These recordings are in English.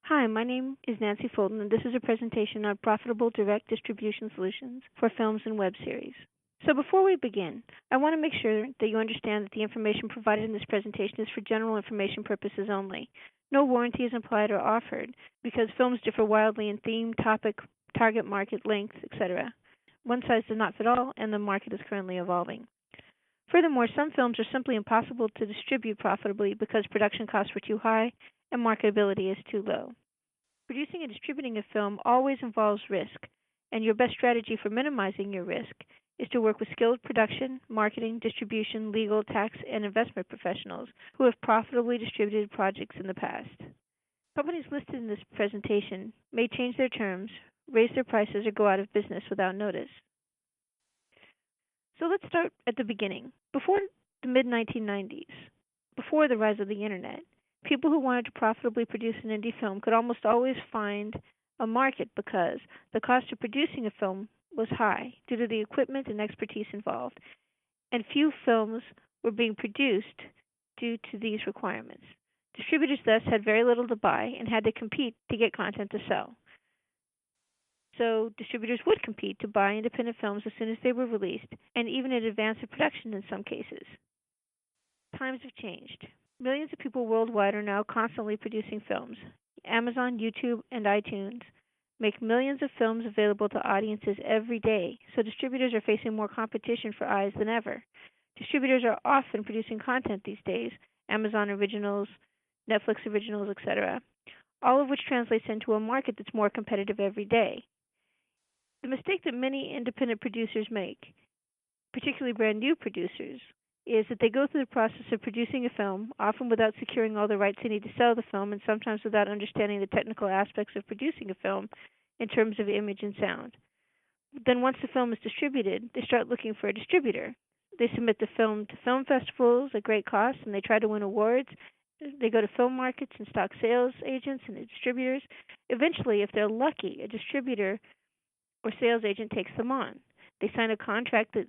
Hi, my name is Nancy Fulton, and this is a presentation on profitable direct distribution solutions for films and web series. So before we begin, I want to make sure that you understand that the information provided in this presentation is for general information purposes only. No warranty is implied or offered because films differ wildly in theme, topic, target market, length, etc. One size does not fit all, and the market is currently evolving. Furthermore, some films are simply impossible to distribute profitably because production costs were too high and marketability is too low. Producing and distributing a film always involves risk, and your best strategy for minimizing your risk is to work with skilled production, marketing, distribution, legal, tax, and investment professionals who have profitably distributed projects in the past. Companies listed in this presentation may change their terms, raise their prices, or go out of business without notice. So let's start at the beginning. Before the mid-1990s, before the rise of the Internet, people who wanted to profitably produce an indie film could almost always find a market because the cost of producing a film was high due to the equipment and expertise involved, and few films were being produced due to these requirements. Distributors thus had very little to buy and had to compete to get content to sell. So distributors would compete to buy independent films as soon as they were released, and even in advance of production in some cases. Times have changed. Millions of people worldwide are now constantly producing films. Amazon, YouTube, and iTunes make millions of films available to audiences every day, so distributors are facing more competition for eyes than ever. Distributors are often producing content these days, Amazon originals, Netflix originals, etc., all of which translates into a market that's more competitive every day. The mistake that many independent producers make, particularly brand new producers, is that they go through the process of producing a film, often without securing all the rights they need to sell the film, and sometimes without understanding the technical aspects of producing a film in terms of image and sound. Then once the film is distributed, they start looking for a distributor. They submit the film to film festivals at great cost, and they try to win awards. They go to film markets and stock sales agents and distributors. Eventually, if they're lucky, a distributor or sales agent takes them on. They sign a contract that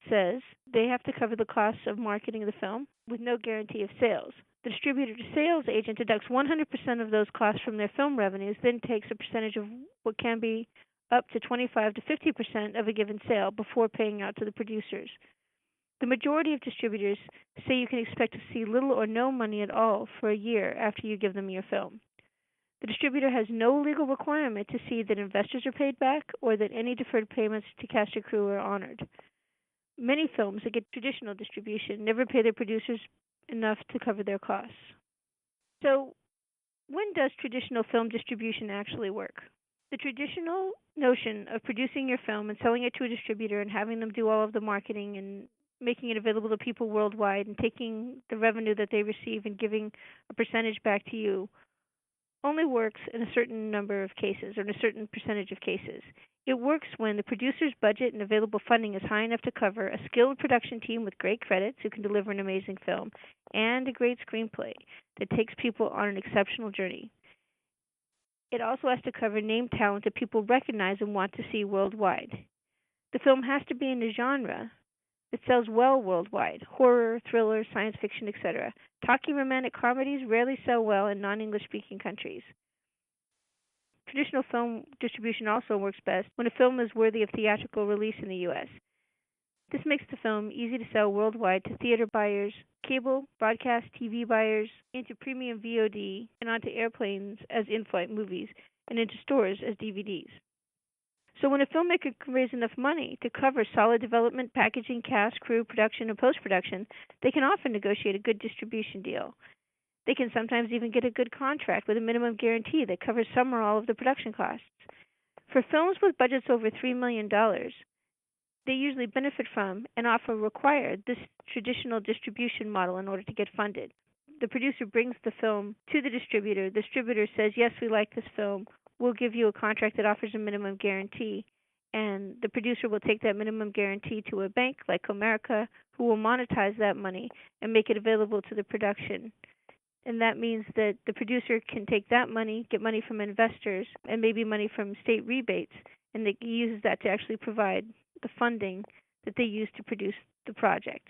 says they have to cover the costs of marketing the film with no guarantee of sales. The distributor to sales agent deducts 100% of those costs from their film revenues, then takes a percentage of what can be up to 25 to 50% of a given sale before paying out to the producers. The majority of distributors say you can expect to see little or no money at all for a year after you give them your film. The distributor has no legal requirement to see that investors are paid back or that any deferred payments to cast or crew are honored. Many films that get traditional distribution never pay their producers enough to cover their costs. So, when does traditional film distribution actually work? The traditional notion of producing your film and selling it to a distributor and having them do all of the marketing and making it available to people worldwide and taking the revenue that they receive and giving a percentage back to you only works in a certain number of cases or in a certain percentage of cases. It works when the producer's budget and available funding is high enough to cover a skilled production team with great credits who can deliver an amazing film and a great screenplay that takes people on an exceptional journey. It also has to cover name talent that people recognize and want to see worldwide. The film has to be in a genre that sells well worldwide: horror, thriller, science fiction, etc. Talky romantic comedies rarely sell well in non-English speaking countries. Traditional film distribution also works best when a film is worthy of theatrical release in the U.S. This makes the film easy to sell worldwide to theater buyers, cable, broadcast TV buyers, into premium VOD, and onto airplanes as in-flight movies, and into stores as DVDs. So when a filmmaker can raise enough money to cover solid development, packaging, cast, crew, production, and post-production, they can often negotiate a good distribution deal. They can sometimes even get a good contract with a minimum guarantee that covers some or all of the production costs. For films with budgets over $3 million, they usually benefit from and often require this traditional distribution model in order to get funded. The producer brings the film to the distributor. The distributor says, yes, we like this film. We'll give you a contract that offers a minimum guarantee. And the producer will take that minimum guarantee to a bank like Comerica, who will monetize that money and make it available to the production. And that means that the producer can take that money, get money from investors, and maybe money from state rebates, and he uses that to actually provide the funding that they use to produce the project.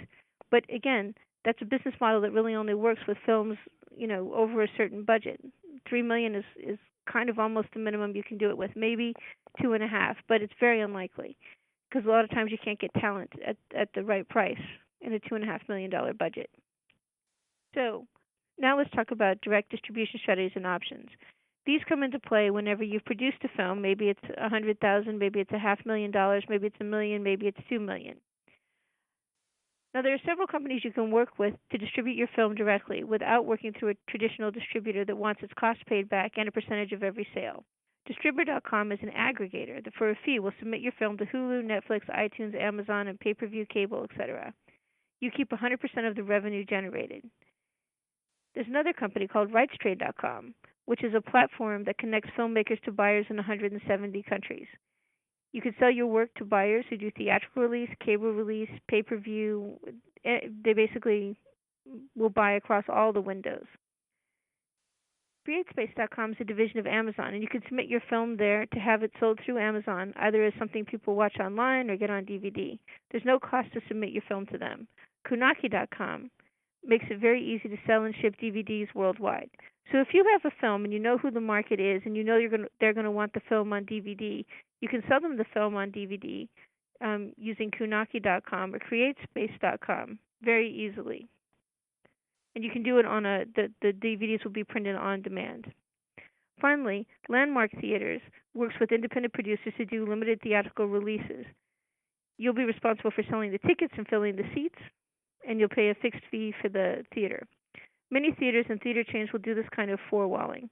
But again, that's a business model that really only works with films, over a certain budget. $3 million is kind of almost the minimum you can do it with, maybe 2.5, but it's very unlikely because a lot of times you can't get talent at the right price in a $2.5 million budget. So now let's talk about direct distribution strategies and options. These come into play whenever you've produced a film. Maybe it's 100,000, maybe it's $500,000, maybe it's $1 million, maybe it's $2 million. Now, there are several companies you can work with to distribute your film directly without working through a traditional distributor that wants its cost paid back and a percentage of every sale. Distributor.com is an aggregator that for a fee will submit your film to Hulu, Netflix, iTunes, Amazon, and pay-per-view cable, etc. You keep 100% of the revenue generated. There's another company called RightsTrade.com, which is a platform that connects filmmakers to buyers in 170 countries. You can sell your work to buyers who do theatrical release, cable release, pay-per-view. They basically will buy across all the windows. CreateSpace.com is a division of Amazon, and you can submit your film there to have it sold through Amazon, either as something people watch online or get on DVD. There's no cost to submit your film to them. Kunaki.com makes it very easy to sell and ship DVDs worldwide. So if you have a film and you know who the market is and you know they're going to want the film on DVD, you can sell them the film on DVD using Kunaki.com or CreateSpace.com very easily. And you can do it on the DVDs will be printed on demand. Finally, Landmark Theaters works with independent producers to do limited theatrical releases. You'll be responsible for selling the tickets and filling the seats, and you'll pay a fixed fee for the theater. Many theaters and theater chains will do this kind of forewalling.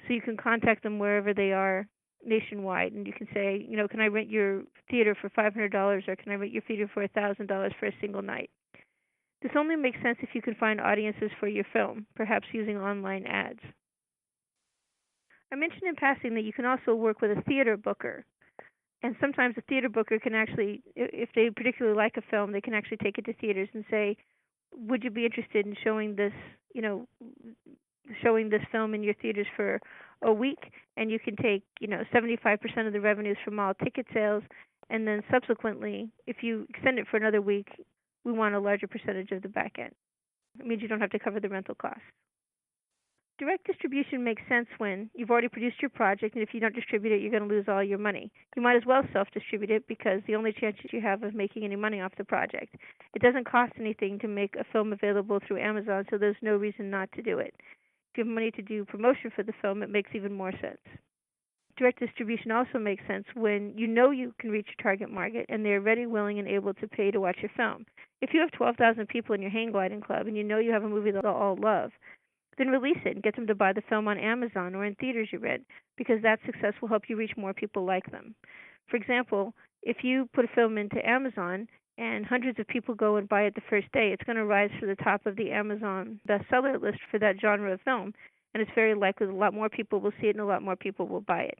So you can contact them wherever they are nationwide, and you can say, can I rent your theater for $500 or can I rent your theater for $1,000 for a single night? This only makes sense if you can find audiences for your film, perhaps using online ads. I mentioned in passing that you can also work with a theater booker. And sometimes a theater booker can actually, if they particularly like a film, they can actually take it to theaters and say, would you be interested in showing this film in your theaters for a week? And you can take, 75% of the revenues from all ticket sales, and then subsequently, if you extend it for another week, we want a larger percentage of the back end. It means you don't have to cover the rental costs. Direct distribution makes sense when you've already produced your project, and if you don't distribute it, you're going to lose all your money. You might as well self-distribute it because the only chance you have of making any money off the project. It doesn't cost anything to make a film available through Amazon, so there's no reason not to do it. If you have money to do promotion for the film, it makes even more sense. Direct distribution also makes sense when you know you can reach your target market and they're ready, willing, and able to pay to watch your film. If you have 12,000 people in your hang gliding club and you know you have a movie that they'll all love, then release it and get them to buy the film on Amazon or in theaters you're in, because that success will help you reach more people like them. For example, if you put a film into Amazon and hundreds of people go and buy it the first day, it's going to rise to the top of the Amazon bestseller list for that genre of film, and it's very likely that a lot more people will see it and a lot more people will buy it.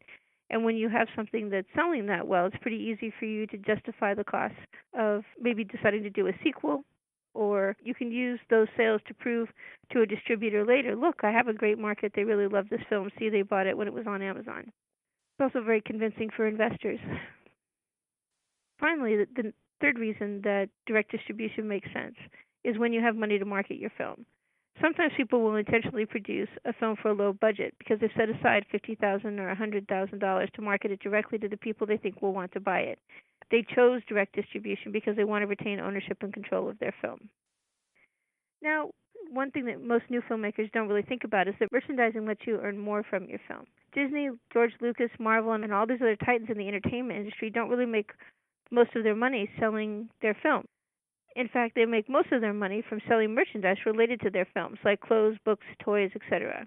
And when you have something that's selling that well, it's pretty easy for you to justify the cost of maybe deciding to do a sequel, or you can use those sales to prove to a distributor later, look, I have a great market. They really love this film. See, they bought it when it was on Amazon. It's also very convincing for investors. Finally, the third reason that direct distribution makes sense is when you have money to market your film. Sometimes people will intentionally produce a film for a low budget because they've set aside $50,000 or $100,000 to market it directly to the people they think will want to buy it. They chose direct distribution because they want to retain ownership and control of their film. Now, one thing that most new filmmakers don't really think about is that merchandising lets you earn more from your film. Disney, George Lucas, Marvel, and all these other titans in the entertainment industry don't really make most of their money selling their film. In fact, they make most of their money from selling merchandise related to their films, like clothes, books, toys, etc.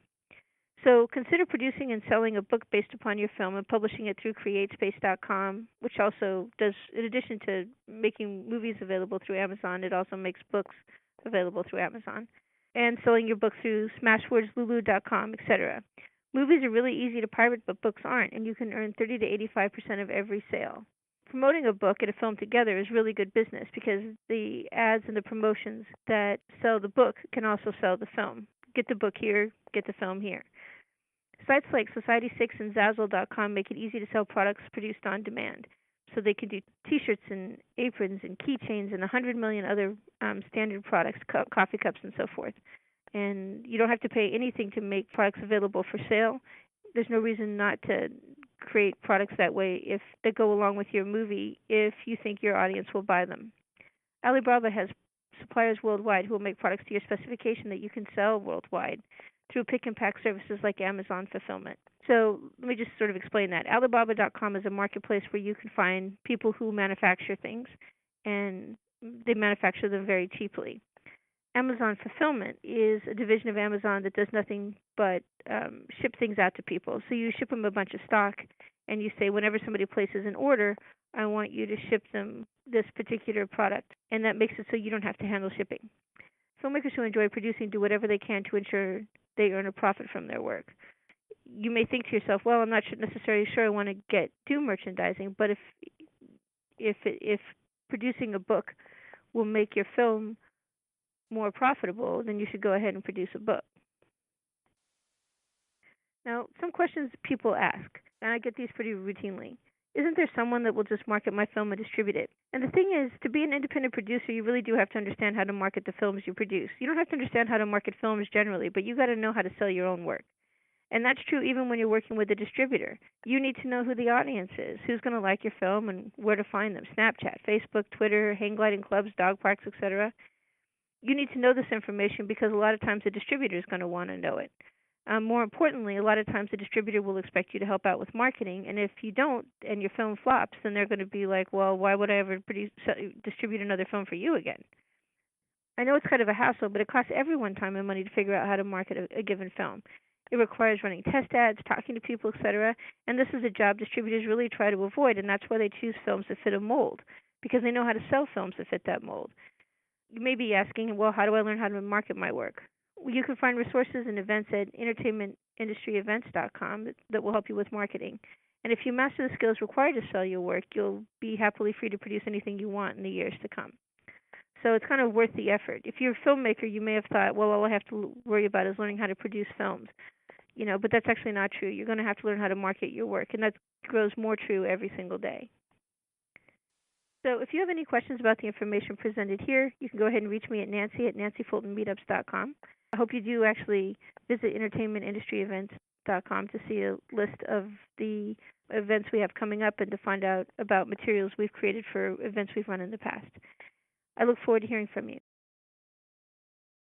So consider producing and selling a book based upon your film and publishing it through CreateSpace.com, which also does, in addition to making movies available through Amazon, it also makes books available through Amazon, and selling your book through Smashwords, etc. Movies are really easy to pirate, but books aren't, and you can earn 30 to 85% of every sale. Promoting a book and a film together is really good business because the ads and the promotions that sell the book can also sell the film. Get the book here, get the film here. Sites like Society6 and Zazzle.com make it easy to sell products produced on demand. So they can do T-shirts and aprons and keychains and 100 million other standard products, coffee cups and so forth. And you don't have to pay anything to make products available for sale. There's no reason not to create products that way if that go along with your movie if you think your audience will buy them. Alibaba has suppliers worldwide who will make products to your specification that you can sell worldwide through pick and pack services like Amazon fulfillment. So let me just sort of explain that. Alibaba.com is a marketplace where you can find people who manufacture things, and they manufacture them very cheaply. Amazon Fulfillment is a division of Amazon that does nothing but ship things out to people. So you ship them a bunch of stock, and you say, whenever somebody places an order, I want you to ship them this particular product, and that makes it so you don't have to handle shipping. Filmmakers who enjoy producing do whatever they can to ensure they earn a profit from their work. You may think to yourself, well, I'm not necessarily sure I want to do merchandising, but if producing a book will make your film more profitable, then you should go ahead and produce a book. Now, some questions people ask, and I get these pretty routinely. Isn't there someone that will just market my film and distribute it? And the thing is, to be an independent producer, you really do have to understand how to market the films you produce. You don't have to understand how to market films generally, but you got to know how to sell your own work. And that's true even when you're working with a distributor. You need to know who the audience is, who's going to like your film, and where to find them. Snapchat, Facebook, Twitter, hang gliding clubs, dog parks, etc. You need to know this information because a lot of times the distributor is going to want to know it. More importantly, a lot of times the distributor will expect you to help out with marketing, and if you don't and your film flops, then they're going to be like, well, why would I ever distribute another film for you again? I know it's kind of a hassle, but it costs everyone time and money to figure out how to market a given film. It requires running test ads, talking to people, etc., and this is a job distributors really try to avoid, and that's why they choose films that fit a mold, because they know how to sell films that fit that mold. You may be asking, well, how do I learn how to market my work? Well, you can find resources and events at entertainmentindustryevents.com that will help you with marketing. And if you master the skills required to sell your work, you'll be happily free to produce anything you want in the years to come. So it's kind of worth the effort. If you're a filmmaker, you may have thought, well, all I have to worry about is learning how to produce films. But that's actually not true. You're going to have to learn how to market your work, and that grows more true every single day. So if you have any questions about the information presented here, you can go ahead and reach me at Nancy at nancyfultonmeetups.com. I hope you do actually visit entertainmentindustryevents.com to see a list of the events we have coming up and to find out about materials we've created for events we've run in the past. I look forward to hearing from you.